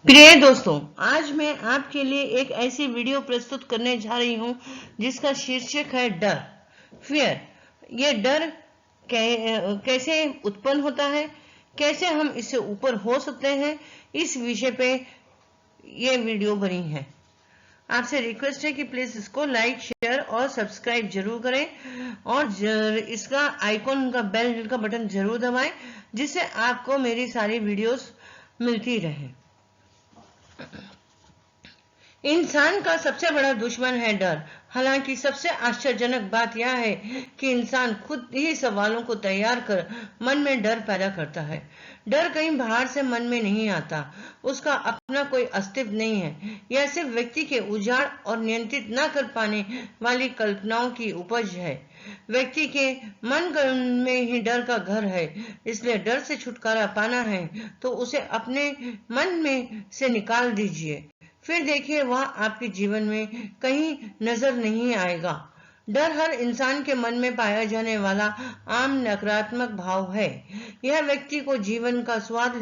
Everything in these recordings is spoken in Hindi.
प्रिय दोस्तों, आज मैं आपके लिए एक ऐसी वीडियो प्रस्तुत करने जा रही हूं जिसका शीर्षक है डर, फियर। ये डर कैसे उत्पन्न होता है, कैसे हम इससे ऊपर हो सकते हैं, इस विषय पे ये वीडियो बनी है। आपसे रिक्वेस्ट है कि प्लीज इसको लाइक, शेयर और सब्सक्राइब जरूर करें और इसका आइकॉन का बेल का बटन जरूर दबाएं, जिससे आपको मेरी सारी वीडियोस मिलती रहे। इंसान का सबसे बड़ा दुश्मन है डर। हालांकि सबसे आश्चर्यजनक बात यह है कि इंसान खुद ही सवालों को तैयार कर मन में डर पैदा करता है। डर कहीं बाहर से मन में नहीं आता, उसका अपना कोई अस्तित्व नहीं है। यह सिर्फ व्यक्ति के उजाड़ और नियंत्रित न कर पाने वाली कल्पनाओं की उपज है। व्यक्ति के मन में ही डर का घर है। इसलिए डर से छुटकारा पाना है तो उसे अपने मन में से निकाल दीजिए, फिर देखिए वह आपके जीवन में कहीं नजर नहीं आएगा। डर हर इंसान के मन में पाया जाने वाला आम नकारात्मक भाव है। यह व्यक्ति को जीवन का स्वाद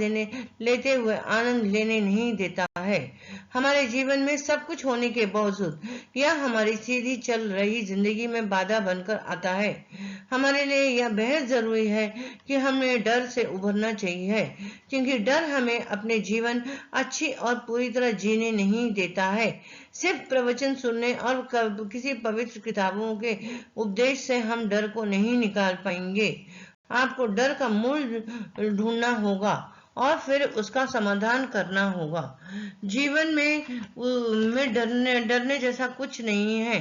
लेते हुए आनंद लेने नहीं देता है। हमारे जीवन में सब कुछ होने के बावजूद यह हमारी सीधी चल रही जिंदगी में बाधा बनकर आता है। हमारे लिए यह बेहद जरूरी है कि हमें डर से उभरना चाहिए, क्योंकि डर हमें अपने जीवन अच्छी और पूरी तरह जीने नहीं देता है। सिर्फ प्रवचन सुनने और किसी पवित्र किताबों के उपदेश से हम डर को नहीं निकाल पाएंगे। आपको डर का मूल ढूंढना होगा और फिर उसका समाधान करना होगा। जीवन में डरने जैसा कुछ नहीं है,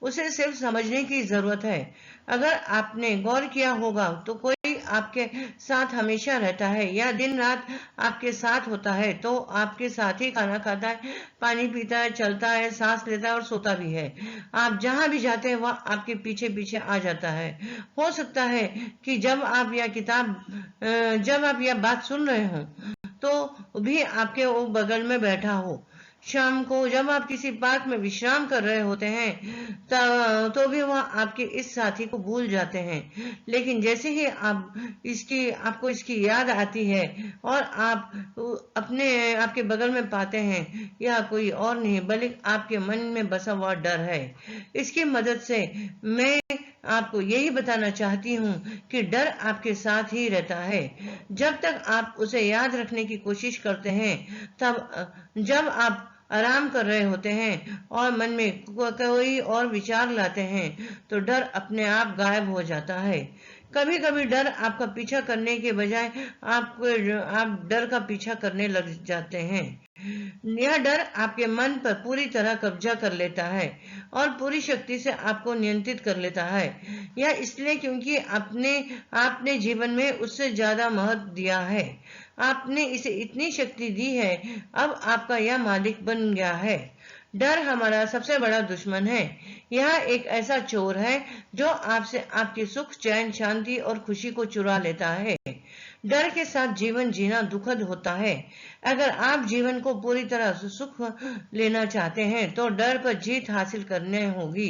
उसे सिर्फ समझने की जरूरत है। अगर आपने गौर किया होगा तो कोई आपके साथ हमेशा रहता है या दिन रात आपके साथ होता है, तो आपके साथ ही खाना खाता है, पानी पीता है, चलता है, सांस लेता है और सोता भी है। आप जहां भी जाते हैं वह आपके पीछे पीछे आ जाता है। हो सकता है कि जब आप यह बात सुन रहे हो तो भी आपके वो बगल में बैठा हो। शाम को जब आप किसी पार्क में विश्राम कर रहे होते हैं तो भी वह आपके इस साथी को भूल जाते हैं। लेकिन जैसे ही आपको इसकी याद आती है और आप आपके बगल में पाते हैं, यह कोई और नहीं बल्कि आपके मन में बसा हुआ डर है। इसकी मदद से मैं आपको यही बताना चाहती हूँ कि डर आपके साथ ही रहता है जब तक आप उसे याद रखने की कोशिश करते हैं। जब आप आराम कर रहे होते हैं और मन में कोई और विचार लाते हैं तो डर अपने आप गायब हो जाता है। कभी कभी डर आपका पीछा करने के बजाय आप डर का पीछा करने लग जाते हैं। यह डर आपके मन पर पूरी तरह कब्जा कर लेता है और पूरी शक्ति से आपको नियंत्रित कर लेता है। यह इसलिए क्योंकि आपने जीवन में उससे ज्यादा महत्व दिया है। आपने इसे इतनी शक्ति दी है, अब आपका यह मालिक बन गया है। डर हमारा सबसे बड़ा दुश्मन है। यह एक ऐसा चोर है जो आपसे आपके सुख, चैन, शांति और खुशी को चुरा लेता है। डर के साथ जीवन जीना दुखद होता है। अगर आप जीवन को पूरी तरह से सुख लेना चाहते हैं तो डर पर जीत हासिल करनी होगी।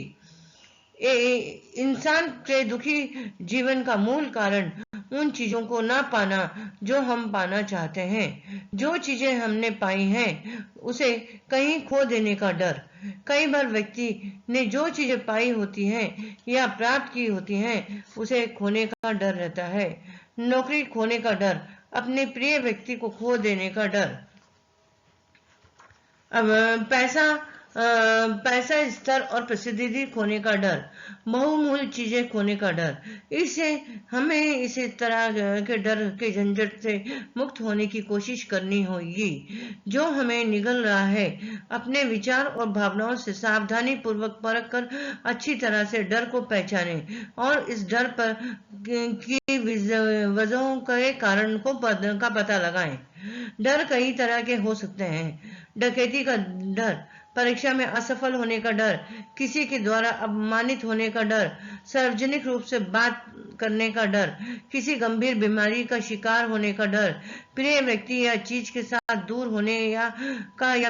इंसान के दुखी जीवन का मूल कारण उन चीजों को ना पाना जो हम पाना चाहते हैं। जो चीजें हमने पाई हैं उसे कहीं खो देने का डर। कई बार व्यक्ति ने जो चीजें पाई होती हैं या प्राप्त की होती हैं उसे खोने का डर रहता है। नौकरी खोने का डर, अपने प्रिय व्यक्ति को खो देने का डर, अब पैसा, स्तर और प्रसिद्धि खोने का डर, बहुमूल्य चीजें खोने का डर। हमें इसी तरह के डर के झंझट से मुक्त होने की कोशिश करनी होगी जो हमें निगल रहा है। अपने विचार और भावनाओं से सावधानी पूर्वक परख कर अच्छी तरह से डर को पहचानें और इस डर पर की वजहों के कारण का पता लगाएं। डर कई तरह के हो सकते हैं। डकैती का डर, परीक्षा में असफल होने का डर, किसी के द्वारा अपमानित होने का डर, सार्वजनिक रूप से बात करने का डर, किसी गंभीर बीमारी का शिकार होने का डर, प्रिय व्यक्ति या चीज के साथ दूर होने या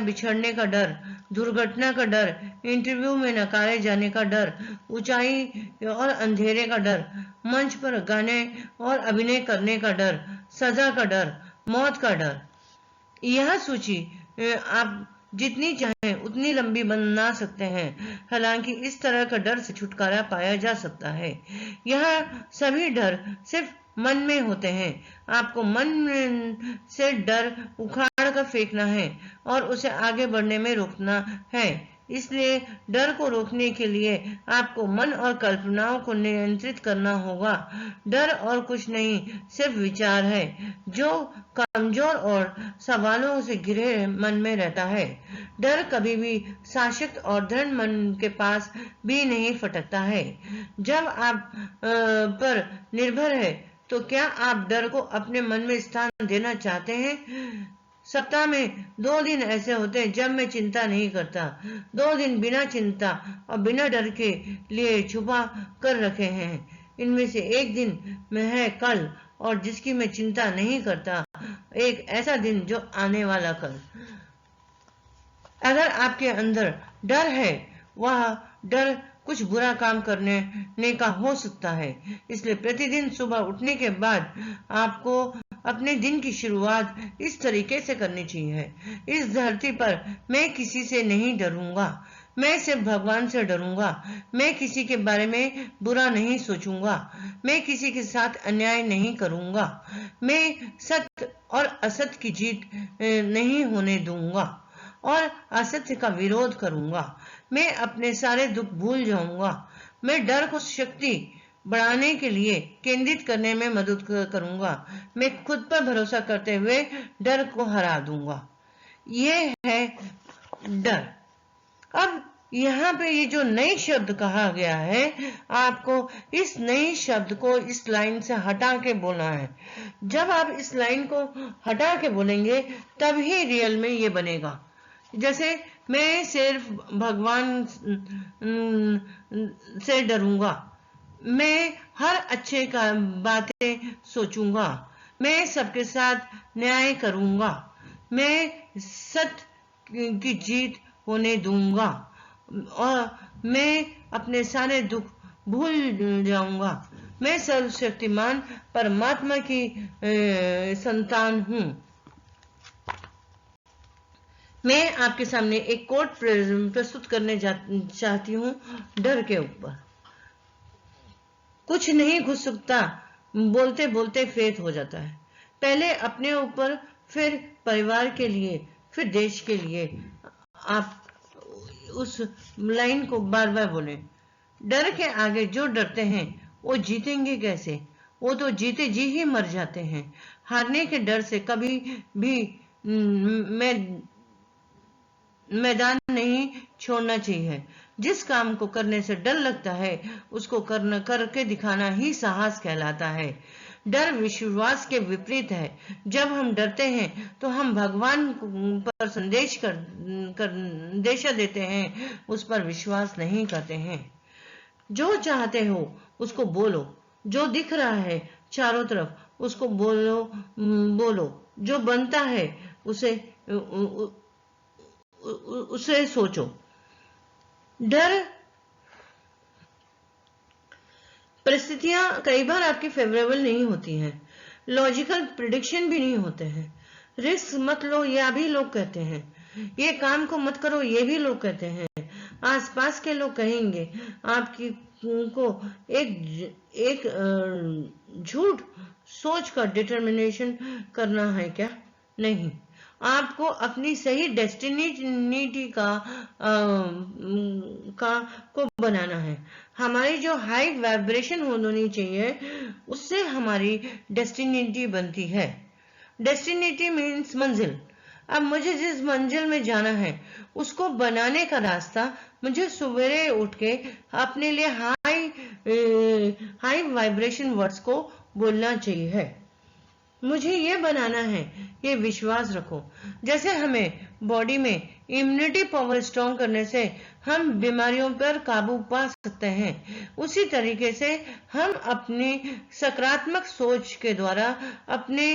बिछड़ने का डर, दुर्घटना का डर, इंटरव्यू में नकारे जाने का डर, ऊंचाई और अंधेरे का डर, मंच पर गाने और अभिनय करने का डर, सजा का डर, मौत का डर। यह सूची आप जितनी चाहें उतनी लंबी बना सकते हैं। हालांकि इस तरह का डर से छुटकारा पाया जा सकता है। यह सभी डर सिर्फ मन में होते हैं। आपको मन से डर उखाड़ कर फेंकना है और उसे आगे बढ़ने में रोकना है। इसलिए डर को रोकने के लिए आपको मन और कल्पनाओं को नियंत्रित करना होगा। डर और कुछ नहीं, सिर्फ विचार है जो कमजोर और सवालों से घिरे मन में रहता है। डर कभी भी शासक और दृढ़ मन के पास भी नहीं फटकता है। जब आप पर निर्भर है तो क्या आप डर को अपने मन में स्थान देना चाहते हैं? सप्ताह में 2 दिन ऐसे होते हैं जब मैं चिंता नहीं करता। 2 दिन बिना चिंता और बिना डर के लिए छुपा कर रखे हैं। इनमें से एक दिन में है कल, और जिसकी मैं चिंता नहीं करता। एक ऐसा दिन जो आने वाला कल। अगर आपके अंदर डर है, वह डर कुछ बुरा काम करने का हो सकता है। इसलिए प्रतिदिन सुबह उठने के बाद आपको अपने दिन की शुरुआत इस तरीके से करनी चाहिए। इस धरती पर मैं किसी से नहीं डरूंगा, मैं सिर्फ भगवान से डरूंगा। मैं किसी के बारे में बुरा नहीं सोचूंगा, मैं किसी के साथ अन्याय नहीं करूंगा, मैं सत्य और असत्य की जीत नहीं होने दूंगा और असत्य का विरोध करूंगा। मैं अपने सारे दुख भूल जाऊंगा। मैं डर को शक्ति बढ़ाने के लिए केंद्रित करने में मदद करूंगा। मैं खुद पर भरोसा करते हुए डर को हरा दूंगा। ये है डर। अब यहाँ पे ये जो नई शब्द कहा गया है, आपको इस नई शब्द को इस लाइन से हटा के बोलना है। जब आप इस लाइन को हटा के बोलेंगे तब ही रियल में ये बनेगा। जैसे मैं सिर्फ भगवान से डरूंगा, मैं हर अच्छे का बातें सोचूंगा, मैं सबके साथ न्याय करूंगा, मैं सत्य की जीत होने दूंगा और मैं अपने सारे दुख भूल जाऊंगा। मैं सर्वशक्तिमान परमात्मा की संतान हूं। मैं आपके सामने एक कोट प्रस्तुत करने चाहती हूं डर के ऊपर। कुछ नहीं घुस सकता, बोलते बोलते फेत हो जाता है। पहले अपने ऊपर, फिर परिवार के लिए, फिर देश के लिए। आप उस लाइन को बार बार बोलें। डर के आगे जो डरते हैं वो जीतेंगे कैसे? वो तो जीते जी ही मर जाते हैं। हारने के डर से कभी भी मैदान नहीं छोड़ना चाहिए। जिस काम को करने से डर लगता है उसको करके दिखाना ही साहस कहलाता है। डर विश्वास के विपरीत है। जब हम डरते हैं तो हम भगवान पर संदेशा देते हैं, उस पर विश्वास नहीं करते हैं। जो चाहते हो उसको बोलो, जो दिख रहा है चारों तरफ उसको बोलो, जो बनता है उसे सोचो। डर परिस्थितियां कई बार आपकी फेवरेबल नहीं होती हैं, लॉजिकल प्रिडिक्शन भी नहीं होते हैं। रिस्क मत लो, यह भी लोग कहते हैं। ये काम को मत करो, ये भी लोग कहते हैं। आसपास के लोग कहेंगे आपकी को एक झूठ सोच कर डिटर्मिनेशन करना है क्या? नहीं, आपको अपनी सही डेस्टिनी को बनाना है। हमारी जो हाई वाइब्रेशन होनी चाहिए उससे हमारी डेस्टिनी बनती है। डेस्टिनी मीन्स मंजिल। अब मुझे जिस मंजिल में जाना है उसको बनाने का रास्ता मुझे सवेरे उठ के अपने लिए हाई वाइब्रेशन वर्ड्स को बोलना चाहिए। मुझे ये बनाना है, ये विश्वास रखो। जैसे हमें बॉडी में इम्यूनिटी पावर स्ट्रॉन्ग करने से हम बीमारियों पर काबू पा सकते हैं, उसी तरीके से हम अपनी सकारात्मक सोच के द्वारा अपने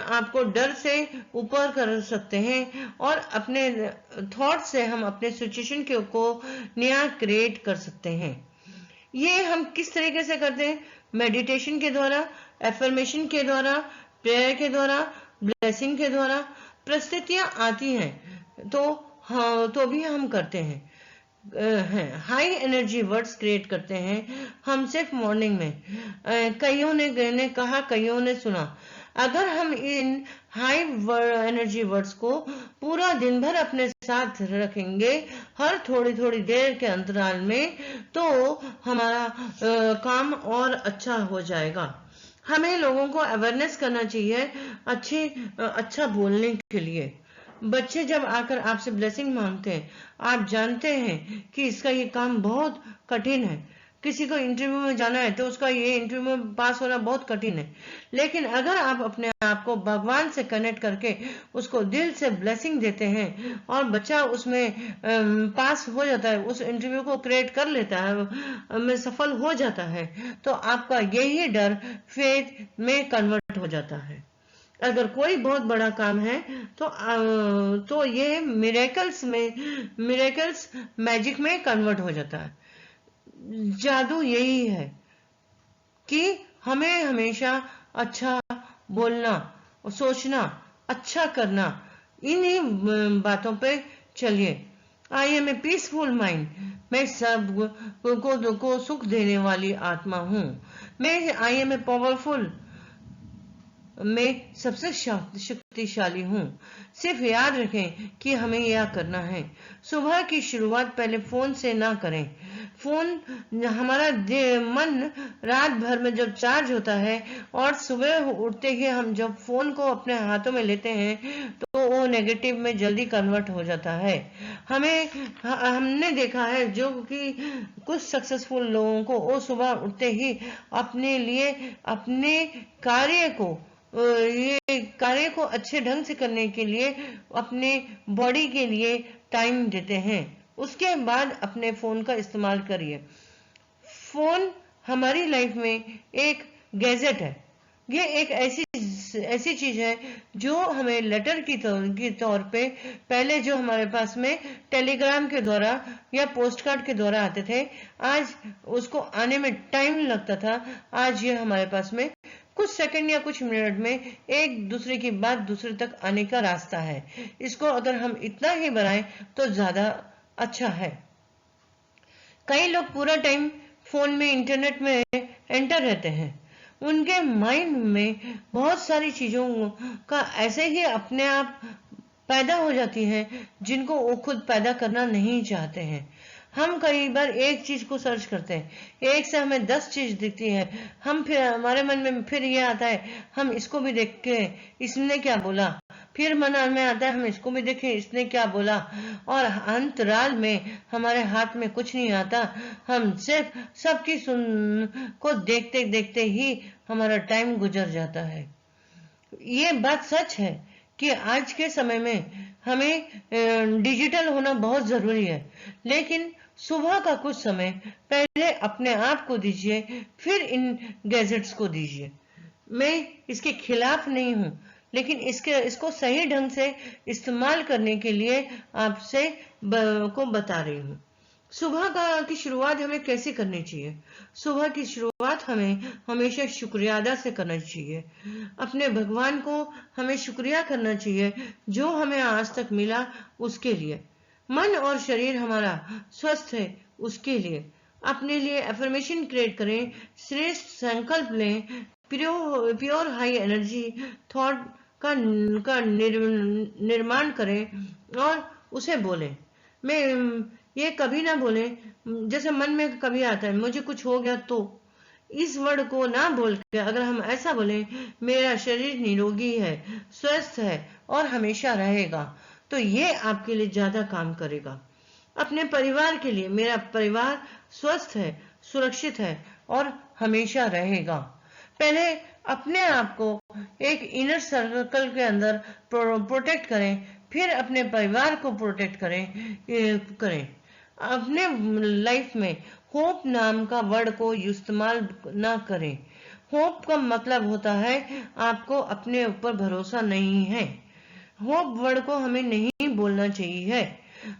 आप को डर से ऊपर कर सकते हैं और अपने थॉट से हम अपने सिचुएशन को नया क्रिएट कर सकते हैं। ये हम किस तरीके से करते हैं? मेडिटेशन के द्वारा, एफर्मेशन के द्वारा, प्रेयर के द्वारा, ब्लेसिंग के द्वारा। परिस्थितियां आती हैं तो हाँ तो भी हम करते हैं हाई एनर्जी वर्ड्स क्रिएट करते हैं हम सिर्फ मॉर्निंग में। कईयों ने कहा, कईयों ने सुना। अगर हम इन हाई एनर्जी वर्ड्स को पूरा दिन भर अपने साथ रखेंगे, हर थोड़ी थोड़ी देर के अंतराल में, तो हमारा काम और अच्छा हो जाएगा। हमें लोगों को अवेयरनेस करना चाहिए अच्छा बोलने के लिए। बच्चे जब आकर आपसे ब्लेसिंग मांगते हैं, आप जानते हैं कि इसका ये काम बहुत कठिन है। किसी को इंटरव्यू में जाना है तो उसका ये इंटरव्यू में पास होना बहुत कठिन है। लेकिन अगर आप अपने आप को भगवान से कनेक्ट करके उसको दिल से ब्लेसिंग देते हैं और बच्चा उसमें पास हो जाता है, उस इंटरव्यू को क्रिएट कर लेता है, में सफल हो जाता है, तो आपका यही डर फेथ में कन्वर्ट हो जाता है। अगर कोई बहुत बड़ा काम है तो ये मिरेकल्स मैजिक में कन्वर्ट हो जाता है। जादू यही है कि हमें हमेशा अच्छा बोलना, सोचना, अच्छा करना, इन्हीं बातों पे चलिए। I am a peaceful mind. मैं सब को सुख देने वाली आत्मा हूँ। मैं आई एम ए पावरफुल। मैं सबसे शक्तिशाली हूँ। सिर्फ याद रखें कि हमें यह करना है। सुबह की शुरुआत पहले फोन से ना करें। फोन हमारा मन रात भर में जब चार्ज होता है और सुबह उठते ही हम जब फोन को अपने हाथों में लेते हैं तो वो नेगेटिव में जल्दी कन्वर्ट हो जाता है। हमने देखा है जो कि कुछ सक्सेसफुल लोगों को वो सुबह उठते ही अपने लिए अपने कार्य को ये कार्य को अच्छे ढंग से करने के लिए अपने बॉडी के लिए टाइम देते हैं। उसके बाद अपने फोन का इस्तेमाल करिए। फोन हमारी लाइफ में एक गैजेट है। ये एक ऐसी चीज है जो हमें लेटर की तौर पे पहले जो हमारे पास में टेलीग्राम के द्वारा या पोस्ट कार्ड के द्वारा आते थे, आज उसको आने में टाइम लगता था। आज ये हमारे पास में कुछ सेकंड या कुछ मिनट में एक दूसरे की बात दूसरे तक आने का रास्ता है। इसको अगर हम इतना ही बढ़ाएं तो ज्यादा अच्छा है। कई लोग पूरा टाइम फोन में इंटरनेट में एंटर रहते हैं। उनके माइंड में बहुत सारी चीजों का ऐसे ही अपने आप पैदा हो जाती हैं जिनको वो खुद पैदा करना नहीं चाहते हैं। हम कई बार एक चीज को सर्च करते हैं, एक से हमें 10 चीज दिखती है। हम फिर हमारे मन में फिर ये आता है हम इसको भी देख के इसने क्या बोला, फिर मन में आता है हम इसको भी देखें इसने क्या बोला, और अंतराल में हमारे हाथ में कुछ नहीं आता। हम सिर्फ सबकी सुन को देखते देखते ही हमारा टाइम गुजर जाता है। ये बात सच है कि आज के समय में हमें डिजिटल होना बहुत जरूरी है। लेकिन सुबह का कुछ समय पहले अपने आप को दीजिए, फिर इन गैजेट्स को दीजिए। मैं इसके खिलाफ नहीं हूं, लेकिन इसको सही ढंग से इस्तेमाल करने के लिए आपसे को बता रही हूं। सुबह की शुरुआत हमें कैसे करनी चाहिए? सुबह की शुरुआत हमें हमेशा शुक्रिया अदा से करना चाहिए। अपने भगवान को हमें शुक्रिया करना चाहिए जो हमें आज तक मिला उसके लिए। मन और शरीर हमारा स्वस्थ है उसके लिए। अपने लिए एफर्मेशन क्रिएट करें, श्रेष्ठ संकल्प लें, प्योर हाई एनर्जी थॉट का निर्माण करें और उसे बोलें। मैं ये कभी ना बोले जैसे मन में कभी आता है मुझे कुछ हो गया तो, इस वर्ड को ना बोल के अगर हम ऐसा बोले मेरा शरीर निरोगी है, स्वस्थ है और हमेशा रहेगा, तो ये आपके लिए ज्यादा काम करेगा। अपने परिवार के लिए मेरा परिवार स्वस्थ है, सुरक्षित है और हमेशा रहेगा। पहले अपने आप को एक इनर सर्कल के अंदर प्रोटेक्ट करें, फिर अपने परिवार को प्रोटेक्ट करें। अपने लाइफ में होप नाम का वर्ड को इस्तेमाल ना करें। होप का मतलब होता है आपको अपने ऊपर भरोसा नहीं है। होप वर्ड को हमें नहीं बोलना चाहिए।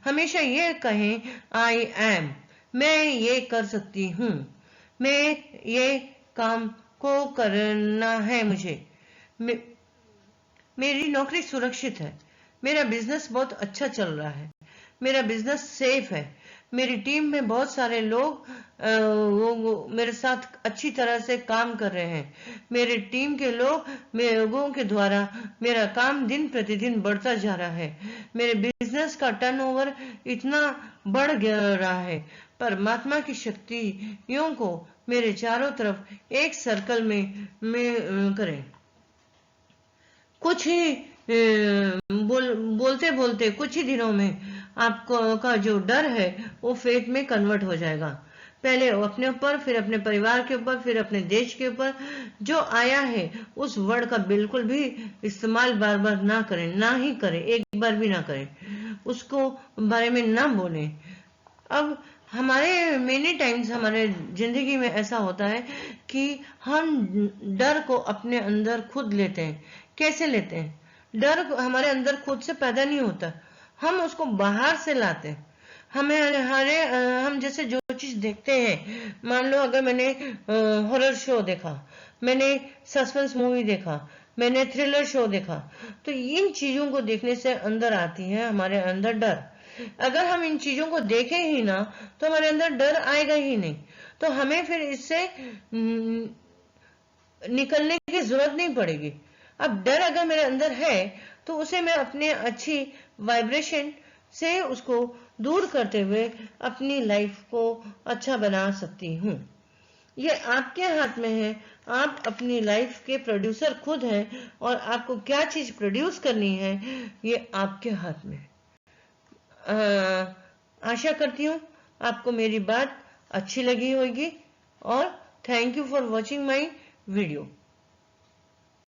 हमेशा ये कहें आई एम, मैं ये कर सकती हूँ, मैं ये काम को करना है मुझे, मेरी नौकरी सुरक्षित है, मेरा बिजनेस बहुत अच्छा चल रहा है, मेरा बिजनेस सेफ है, मेरी टीम में बहुत सारे लोग वो मेरे साथ अच्छी तरह से काम कर रहे हैं, मेरे टीम के लोगों के द्वारा मेरा काम दिन प्रतिदिन बढ़ता जा रहा है, मेरे बिजनेस का टर्नओवर इतना बढ़ रहा है। परमात्मा की शक्तियों को मेरे चारों तरफ एक सर्कल में करें। कुछ ही बोलते बोलते कुछ ही दिनों में आपको का जो डर है वो फेथ में कन्वर्ट हो जाएगा। पहले अपने ऊपर, फिर अपने परिवार के ऊपर, फिर अपने देश के ऊपर जो आया है उस वर्ड का बिल्कुल भी इस्तेमाल बार बार ना करें, ना ही करें, एक बार भी ना करें, उसको बारे में ना बोलें। अब हमारे मेनी टाइम्स हमारे जिंदगी में ऐसा होता है कि हम डर को अपने अंदर खुद लेते हैं। कैसे लेते हैं? डर हमारे अंदर खुद से पैदा नहीं होता, हम उसको बाहर से लाते हैं। हम जैसे जो चीज देखते हैं, मान लो अगर मैंने हॉरर शो देखा, मैंने सस्पेंस मूवी देखा, मैंने थ्रिलर शो देखा, तो इन चीजों को देखने से अंदर आती है हमारे अंदर डर। अगर हम इन चीजों को देखें ही ना तो हमारे अंदर डर आएगा ही नहीं, तो हमें फिर इससे निकलने की जरूरत नहीं पड़ेगी। अब डर अगर मेरे अंदर है तो उसे मैं अपने अच्छी वाइब्रेशन से उसको दूर करते हुए अपनी लाइफ को अच्छा बना सकती हूँ। ये आपके हाथ में है, आप अपनी लाइफ के प्रोड्यूसर खुद हैं और आपको क्या चीज प्रोड्यूस करनी है ये आपके हाथ में। आशा करती हूँ आपको मेरी बात अच्छी लगी होगी और thank you for watching my video.